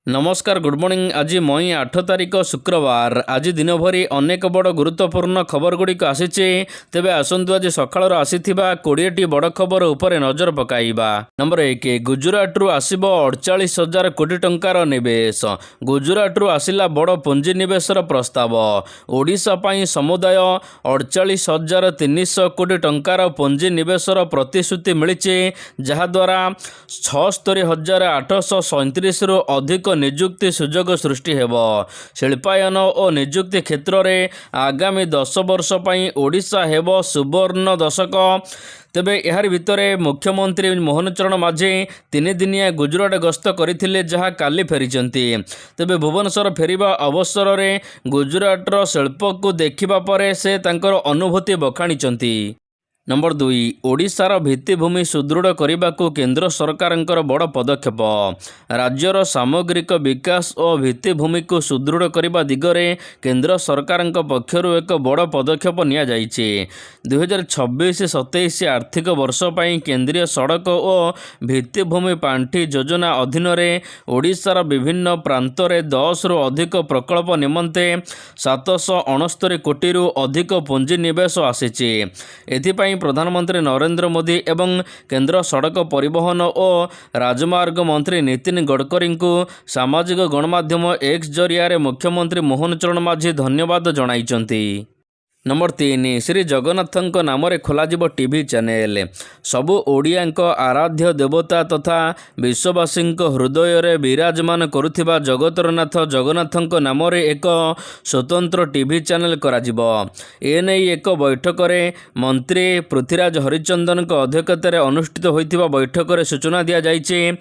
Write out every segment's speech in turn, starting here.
नमस्कार good morning. आज मई 8 तारिख शुक्रवार। आज दिन भरी अनेक बड़ गुरुत्वपूर्ण खबर गुड़िक आसी। तेबे आसतु आज सकाळ आसीथिबा 20टी बड़ खबर उपरे नजर पकाइबा। नंबर 1, गुजरात रु आसीबो 48,000 कोटी टंकार निवेश। गुजरात रु आसिला बड़ पुंजी निवेशर प्रस्ताव। ओडिशा पई समुदाय 48,300 कोटी टंकार पुंजी निवेशर प्रतिश्रुति मिलिछि, जहा द्वारा 76,837 रु अधिक निजुक्ति सुजोग सृष्टि हेबो। शिल्पायन और निजुक्ति क्षेत्र में आगामी 10 वर्ष पई ओडिशा हेबो सुवर्ण दशक। तेबे यार भितरे मुख्यमंत्री मोहन चरण माझी 3 दिनिया गुजरात गस्त करथिले, जहा काली फेरिचंती। तेबे भुवनेश्वर फेरिबा अवसर रे गुजरातर शिल्प को देखिबा परे से तांकर अनुभूति बखाणिचंती। नंबर 2, ओडिशार भित्तिभूमि सुदृढ़ करने को केंद्र सरकारंकर बड़ पदक्षेप। राज्यर सामग्रिक विकास और भित्तिभूमि को सुदृढ़ करने दिगरे केंद्र सरकारंक पक्षरु एक बड़ पदक्षेप निया जाइछि। 2026-27 आर्थिक वर्ष पई केंद्रीय सड़क और भित्तिभूमि पांठी योजना अधीन रे ओडिशार विभिन्न प्रांत रे 10 रु अधिक प्रकल्प निमंते 769 कोटी रु अधिक पुंजी निवेश आसीछि। एथिपाई प्रधानमंत्री नरेंद्र मोदी एवं केंद्र सड़क परिवहन और राजमार्ग मंत्री नितिन गडकरी को सामाजिक गणमाध्यम एक्स जरिया मुख्यमंत्री मोहन चरण माझी धन्यवाद जणाइचंती। नंबर 3, श्री जगन्नाथଙ୍କ नामरे खोलाजिबो टीवी चैनल। सबु ओडियांक आराध्य देवता तथा विश्ववासींक हृदय रे विराजमान करुथिबा जगतरनाथ जगन्नाथଙ୍କ नामरे एक स्वतंत्र टीवी चैनल कराजिबो। एने एक बैठक रे मंत्री पृथ्वीराज हरिचंदन अध्यक्षतार अनुष्ठित होइथिबा बैठक रे सूचना दिया जाइछि।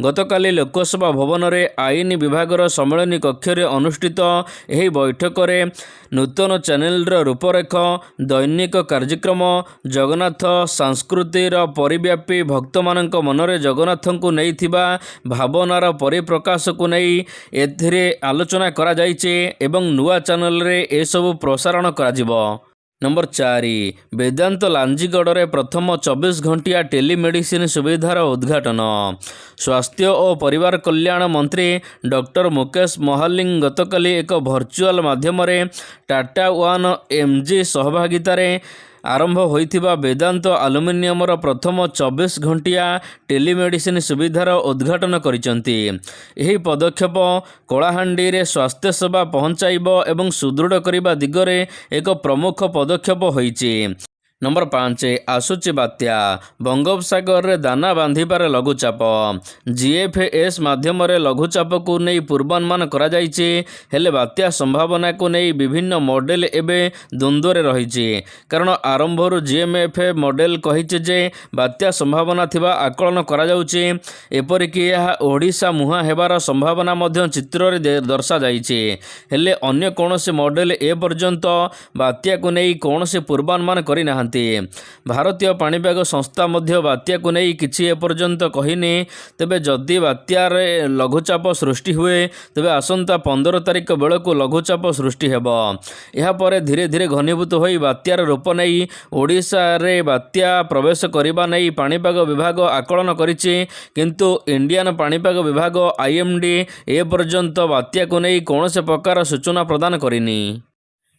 गतकाली लोकसभा भवन रे आईन विभागर सम्मेलन कक्ष रे अनुष्ठित यही बैठक रे नूतन चैनल रूपरेख, दैनिक कार्यक्रम, जगन्नाथ संस्कृतिर परिव्यापी भक्त मानक मनरे जगन्नाथ को नहीं थिबा भावनार परिप्रकाश को नहीं एथिरे आलोचना करा जाइछे एवं नुआ चैनल रे ए सब प्रसारण कराजिबो। नंबर 4, वेदांत लांजीगढ़ में प्रथम 24 घंटिया टेलीमेडिसिन सुविधार उद्घाटन। स्वास्थ्य और परिवार कल्याण मंत्री डॉक्टर मुकेश महालिंग गतकाली एक भर्चुआल माध्यम टाटा वन एमजी सहभागितारे आरंभ होइथिबा वेदांत आलुमिनियमर प्रथम 24 घंटिया टेलीमेडिसिन सुविधार उद्घाटन करिसंती। एही पदक्षेप कलाहांडी रे स्वास्थ्य सेवा पहुंचाइबो एवं सुदृढ़ करिबा दिगरे एक प्रमुख पदक्षेप होइछि। नंबर 5, आसुची बात्या। बंगोपसागर रे दाना बांधिबार लघुचाप। जीएफएस माध्यम रे लघुचाप को नहीं पूर्वानुमान करा जाइछि, हेले बात्या संभावना को नहीं विभिन्न मॉडल एबे द्वंद्व रही। कारण आरंभर जीएमएफ मॉडल कहिछि जे बात्या संभावना थिबा आकलन करा जाउछि। एपरिक यह ओडिशा मुहा हेबार संभावना मध्य चित्र रे दर्शा जाइछि, हेले अन्य कोनोसी मॉडल ए पर्यंत बात्या को नहीं कोनोसी पूर्वानुमान करि नाहंती। भारतीय पाणीपाग संस्था मध्य बात्या को नहीं किछि एपर्यंत कहिनी। तेबे जदि बात्यार लघुचाप सृष्टि हुए तेबे आसंता 15 तारिख बेलू लघुचाप सृष्टि हेबो। यह पर धीरे धीरे घनीभूत होई बात्यार रूप नहीं ओडिशा रे बात्या प्रवेश करिबा नहीं पाणीपाग विभाग आकलन करिछि, किंतु इंडियन पाणीपाग विभाग आईएमडी ए पर्यंत बात्या को नहीं कौनसे प्रकार सूचना प्रदान करिनी।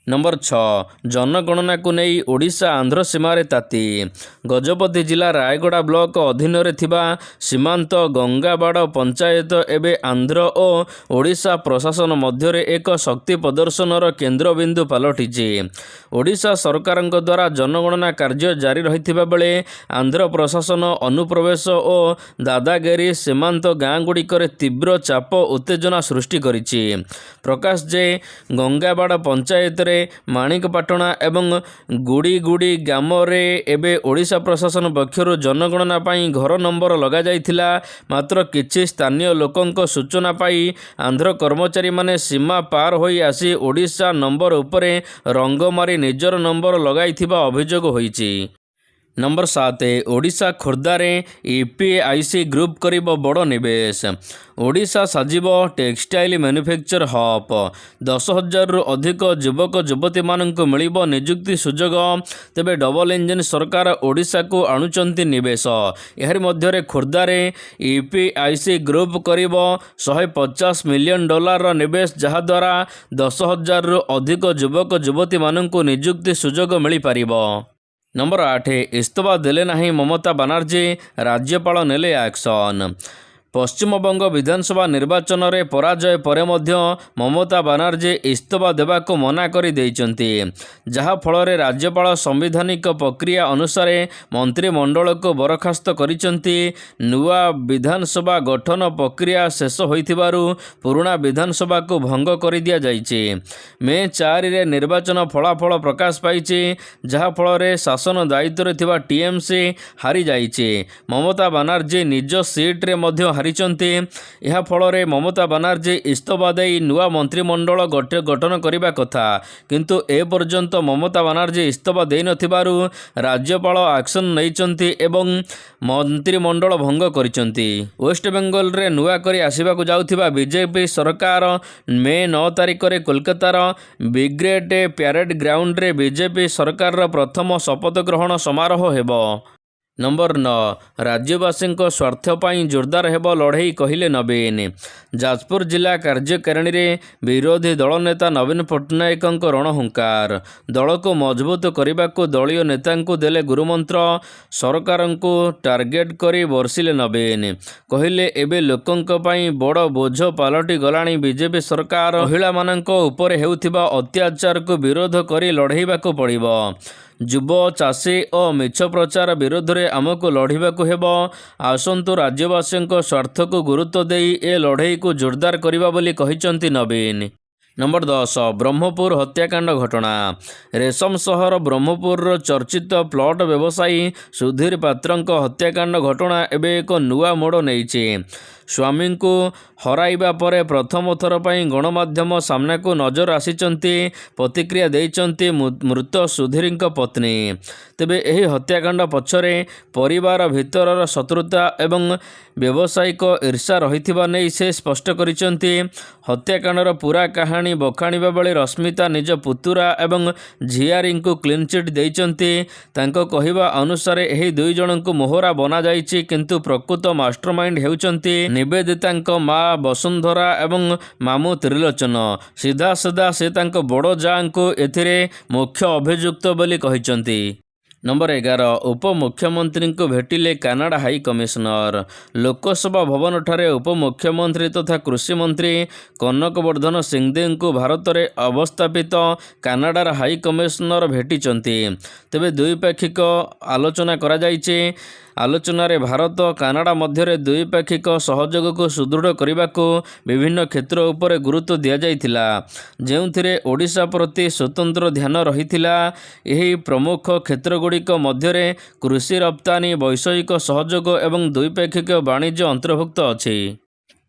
नंबर 6, जनगणना को नहीं ओडिशा आंध्र सीमार ताती। गजपति जिला रायगड़ा ब्लॉक अधीन रे थिबा सीमांत गंगाबाड़ पंचायत एवं आंध्र और ओडिशा प्रशासन मध्य एक शक्ति प्रदर्शनर केन्द्रबिंदु पलटिछि। ओडिशा सरकार द्वारा जनगणना कार्य जारी रहिथिबा बेले आंध्र प्रशासन अनुप्रवेश और दादागिरी सीमांत गाँ गुड़िकर तीव्र चाप उत्तेजना सृष्टि करिछि। प्रकाश जे गंगाबाड़ पंचायत रे माणिकपाटଣା एवं गुड़ी ग्राम रे एबे ओडिशा प्रशासन पक्षरु जनगणना पाई घर नंबर लगा जाइथिला, मात्र किछि स्थानीय लोकंक सूचना पाई आंध्र कर्मचारी माने सीमा पार होई आसी ओडिशा नंबर उपरे रंग मारी निजर नंबर लगाइथिबा अभियोग होईछि। नंबर 7 ओडिशा खोर्धारे ईपीआईसी ग्रुप करिब बड़ निवेश। ओडिशा साजिब टेक्सटाइल मैन्युफैक्चर हब। 10,000 रु अधिक युवक युवती मानक मिलिब नियुक्ति सुजोग। तेबे डबल इंजिन सरकार ओडिशा को आणुचंती निवेश। एहर मध्यरे खोर्धारे ईपीआईसी ग्रुप करिब $150 मिलियन निवेश, जहाद्वारा 10,000 रु अधिक युवक युवती मानक नियुक्ति सुजोग मिल पारिब। नंबर 8 इस्तफा देले नहीं ममता बनर्जी, राज्यपाल नेले एक्शन। पश्चिमबंग विधानसभा निर्वाचन में पराजय परे मध्य ममता बनर्जी इस्तफा देवाको मना करि देइचंती, जहा फଳରେ राज्यपाल संवैधानिक प्रक्रिया अनुसार मंत्रिमंडल को बरखास्त करिचंती। नुआ विधानसभा गठन प्रक्रिया शेष होइथिबारु पुराना विधानसभा को भंग कर दिया जाइछि। मे 4 रे निर्वाचन फलाफल प्रकाश पाइछि, जहा फଳରେ शासन दायित्व रे थिबा टीएमसी हारि जाइछि। ममता बनर्जी निज सीट रे मध्य हारिचंती। यह फଳରେ ममता बनर्जी इस्तफा देई नुआ मंत्रिमंडल गठन करने कथा, किंतु ए पर्यंत ममता बनर्जी इस्तफा देई नथिबारु राज्यपाल एक्शन नैचंती एवं मंत्रिमंडल भंग करिचंती। वेस्ट बेंगल रे नुआ करी आसिबाकु जाउथिबा बीजेपी सरकार मे 9 तारिख रे कोलकातार ब्रिगेड प्यारेड ग्राउंड रे बीजेपी सरकार रा प्रथम शपथ ग्रहण समारोह हेबो। नंबर 9 राज्यवासी स्वार्थ पाई जोरदार हेब लड़ई कहिले नवीन। जाजपुर जिला कार्यकारिणी रे विरोधी दल नेता नवीन पट्टनायक रणहुंकार। दल को मजबूत करने को दलीय नेता देले गुरुमंत्र। सरकार को टार्गेट करी बरसिले नवीन। कहले एबे लोकंक पई बड़ बोझ पलटि गलाणी बीजेपी सरकार। महिला मानक उपरे हेउथिबा अत्याचार को विरोध करी लड़ाइबाकू पड़िबो। युव चाषी और मिछ प्रचार विरोध में आमको लड़ाक हेब। आसंतु राज्यवासी स्वार्थ को गुरुत्व देई ए लड़ई को जोरदार करबा बोली कहिचंती नवीन। नंबर 10 ब्रह्मपुर हत्याकांड घटना। रेशम शहर ब्रह्मपुर चर्चित प्लॉट व्यवसायी सुधीर पात्रंक हत्याकांड घटना एबे एक नुआ मोड़ नेइछि। स्वामी को हराइबा परे प्रथम थर पर गणमाध्यम सामना को नजर आसीचंती। प्रतिक्रिया देइचंती मृत सुधीर पत्नी। तेबे एही हत्याकांड पछरे परिवार भितरर शत्रुता एवं व्यावसायिक ईर्षा रहिथिबा नै से स्पष्ट करिचंती। हत्याकांडर पूरा कहानी बखाणिबा बेले रश्मिता निज पुतुरा एवं झियारी को क्लीन चिट देइचंती। तांको कहिबा अनुसार एही दुई जनक मोहरा बना जाइछि, किंतु प्रकृत मास्टरमाइंड हेउचंती निवेदिता माँ वसुंधरा एवं मामू त्रिलोचन। सीधा सीधा से तांको बड़ जाँ को एथिरे मुख्य अभियुक्त बोली कहिचंती। नंबर 11 उपमुख्यमंत्री को भेटिले कानाडा हाई कमिशनर। लोकसभा भवन ठारे उपमुख्यमंत्री तथा कृषि मंत्री कनकवर्धन सिंहदेव को भारत में अवस्थापित कानाडार हाई कमिशनर भेटिचंती। तेबे द्विपाक्षिक आलोचना करा जाइछे। आलोचना रे भारत कानाडा मध्य द्विपाक्षिक सहयोग को सुदृढ़ करने को विभिन्न क्षेत्र उपर गुरुत्व दि जाइथिला, जेउथिरे ओडिशा प्रति स्वतंत्र ध्यान रहिथिला। एही प्रमुख क्षेत्र गुड़िक मध्य कृषि रप्तानी, वैषयिक सहयोग एवं द्विपाक्षिक वाणिज्य अंतर्भुक्त अछि।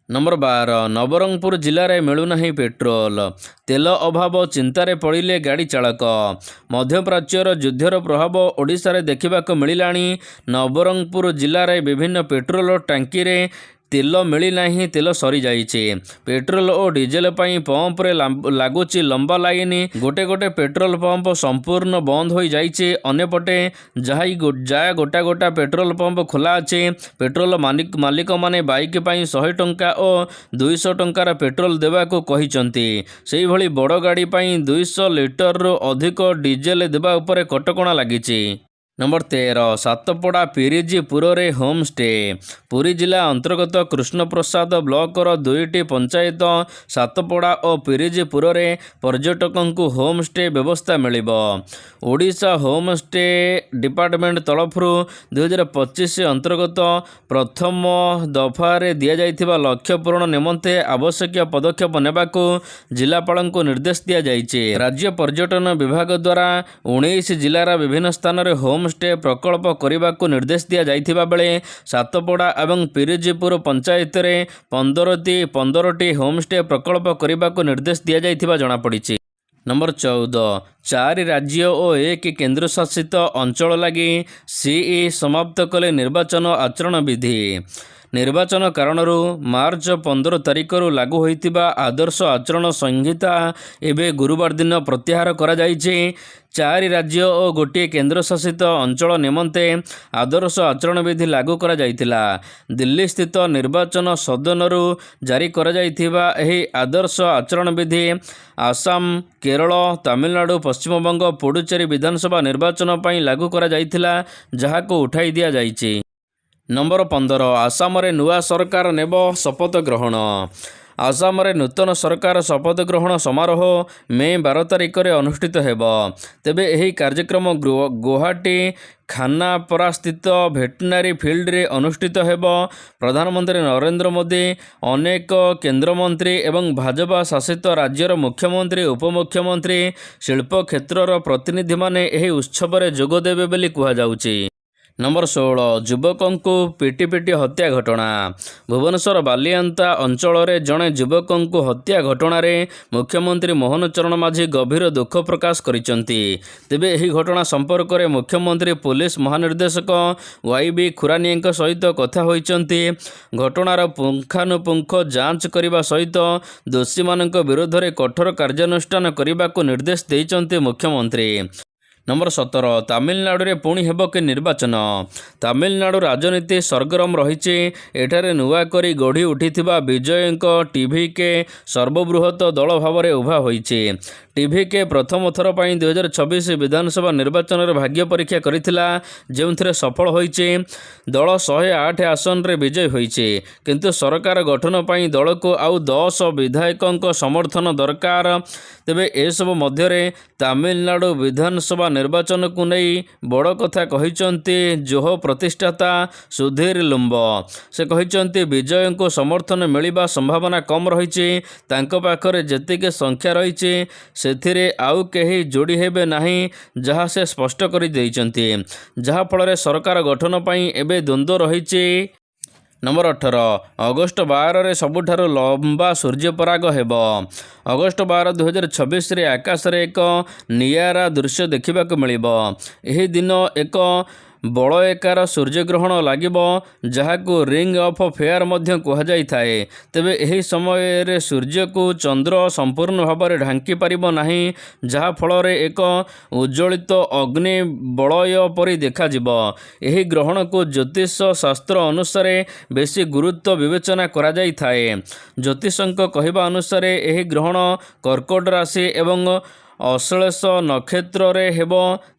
नंबर 12 नवरंगपुर जिले में मिलूना पेट्रोल। तेल अभाव चिंतार पड़िले गाड़ी चालक। मध्यप्राच्यर युद्धर प्रभाव ओडिशा रे देखा मिलला। नवरंगपुर जिले में विभिन्न पेट्रोल टांकी रे तेल मिलना। तेल सरी जाइए। पेट्रोल और डीजेल पई पंप रे लगुच लंबा लाइन। गोटे गोटे पेट्रोल पंप संपूर्ण बंद हो जाइए। अन्यपटे जहाँ गोटा गोटा पेट्रोल पंप खोला अच्छे। पेट्रोल मालिक माने बाइक पई 100 टंका और 200 टंकार पेट्रोल देवाको कहिचंती। सेही भली बड़ गाड़ी पई 200 लिटर रो अधिक डीजेल देवा उपरे कटकणा लागिछि। नंबर 13 सातपड़ा पिरिजीपुर रे होम स्टे। पुरी जिला अंतर्गत कृष्णप्रसाद ब्लॉकर 2टी पंचायत सातपड़ा और पिरिजीपुर रे पर्यटकों को होम स्टे व्यवस्था मिलिबो। ओडिशा होम स्टे डिपार्टमेंट तरफरु 2025 अंतर्गत प्रथम दफा रे दिया जाइथिबा लक्ष्य पूरण निमंते आवश्यक पदक्षेप नेबाको जिलापाल को निर्देश दिया जाइछे। राज्य पर्यटन विभाग द्वारा 19 जिलार विभिन्न स्थान रे होम स्टे प्रकल्प करने को निर्देश दिया जाइथिबा बेले सातपड़ा एवं पिरिजीपुर पंचायत रे 15टी होम स्टे प्रकल्प करने को निर्देश दिया जाइथिबा जଣା पड़िछि। नंबर 14 4 राज्य और 1 केन्द्रशासित अंचल लगी सीई समाप्त कले निर्वाचन आचरण विधि। निर्वाचन कारणरू मार्च 15 तारिखରୁ लागू होइतिबा आदर्श आचरण संहिता एवं गुरुवार दिन प्रत्याहार करा जाइछि। 4 राज्य और गोटे केन्द्रशासित अंचल निमंते आदर्श आचरण विधि लागू करा जाइतिला। दिल्ली स्थित निर्वाचन सदनरू जारी करा जाइतिबा एही आदर्श आचरण विधि आसाम, केरल, तमिलनाडु, पश्चिमबंग, पुडुचेरी विधानसभा निर्वाचन पर लागू करा जाइतिला, जहाको उठाई दिया जाइछि। नंबर 15 आसाम रे नुआ सरकार नेब शपथ ग्रहण। आसाम रे नूतन सरकार शपथ ग्रहण समारोह मे 12 तारिख रे अनुष्ठित हेब। तेबे एही कार्यक्रम गुवाहाटी खानापारा स्थित भेटनारी फील्ड रे अनुष्ठित हेब। प्रधानमंत्री नरेंद्र मोदी, अनेक केंद्रमंत्री एवं भाजपा शासित राज्यर मुख्यमंत्री, उपमुख्यमंत्री, शिल्प क्षेत्रर प्रतिनिधि माने एही उत्सव रे जोग देबे बोली कुहा जाउछि। नंबर 16 युवकों पिटी पिटी हत्या घटना। भुवनेश्वर बालियांता अंचल रे जड़े युवकों हत्या घटना रे मुख्यमंत्री मोहन चरण माझी गभीर दुख प्रकाश करिसंती। तेबे एही घटना संपर्क में मुख्यमंत्री पुलिस महानिर्देशक YB खुरानिया सहित कथा होइचंती। घटनार पुंखानुपुंख जांच करने सहित दोषी मानक विरोध में कठोर कार्यानुष्ठान करने को निर्देश देइचंती मुख्यमंत्री। नंबर 17 तमिलनाडु रे पुणी हेब के निर्वाचन। तमिलनाडु राजनीति सरगरम रही। एठारे नुआ करी गढ़ी उठिथिबा विजयंक टीवीके सर्वबृहत दल भाव में उभा होइछि। टीवीके प्रथम थर पर 2026 विधानसभा निर्वाचन में भाग्य परीक्षा करिथिला, जेउथिरे सफल होइछि। दल 108 आसन रे विजय होइछि, किंतु सरकार गठन पर दल को आउ 10 विधायकों समर्थन दरकार। तेबे ए सब मध्यरे तमिलनाडु विधानसभा निर्वाचन को नहीं बड़ कथा कहिचंती जोह प्रतिष्ठाता सुधीर लुम्ब। से कहिचंती विजय को समर्थन मिलिबा संभावना कम रही। तांको पाखरे जेतिके संख्या रही सेथिरे आउ केही जोड़ी हेबे नाही, जहा से स्पष्ट करि दैचंती, जहा फल सरकार गठन पई एबे द्वंद्व रही। नंबर 18 अगस्ट 12 रे सबुठारु लंबा सूर्यपराग हेब। अगस्ट 12 2026 रे आकाश रे एक नियारा दृश्य देखा मिलिबो। एही दिन एक बड़एकार सूर्यग्रहण लागिबो, जहाकू रिंग ऑफ फेयर मध्य कहा जाई थाए। तेबे एही समय रे सूर्य को चंद्र संपूर्ण भाव में ढांकी पारिबो नाही, जहा फल रे एक उज्ज्वलित अग्नि बलय परि देखा जिवो। एही ग्रहण को ज्योतिष शास्त्र अनुसार बेसी गुरुत्व विवेचना करा जाई थाए। ज्योतिषंक कहवा अनुसार एही ग्रहण कर्कट राशि एवं अश्लेष नक्षत्र रे हेब।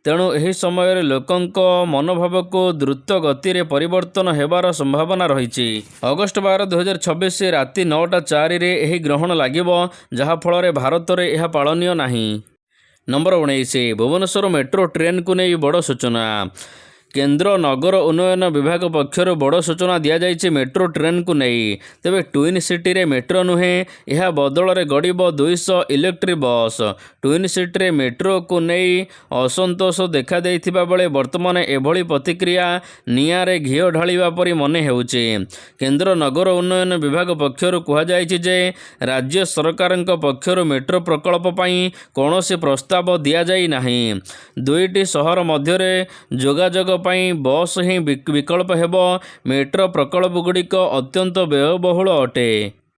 तेणु एही समय रे लोकंक मनोभाव को द्रुत गति रे परिवर्तन हेबार संभावना रही। अगस्ट 12 2026 राति 9:04 रे एही ग्रहण लागिबो, जहा फल रे भारत रे यह पालनीय नाही। नंबर 19 भुवनेश्वर मेट्रो ट्रेन को नहीं बड़ सूचना। केंद्र नगर उन्नयन विभाग पक्षर बड़ सूचना दि जाइए मेट्रो ट्रेन को नहीं। तेबे ट्विन सिटी रे मेट्रो नुहे, यह बदल में गड़ब 200 इलेक्ट्रिक बस। ट्विन सिटी रे मेट्रो को नहीं असंतोष देखा देइथिबा बेले वर्तमान एभली प्रतिक्रिया निआरे घीओ ढालिबा परि मने हेउछि। केंद्र नगर उन्नयन विभाग पक्षर कहा जाइछि जे राज्य सरकारक पक्षर मेट्रो प्रकल्प पई कौनसी प्रस्ताव दिया जाई नाही। दुईटी शहर मध्यरे जोगाजोग पई बस ही विकल्प हेब। मेट्रो प्रकल्प गुड़िक अत्यंत व्ययबहुल अटे।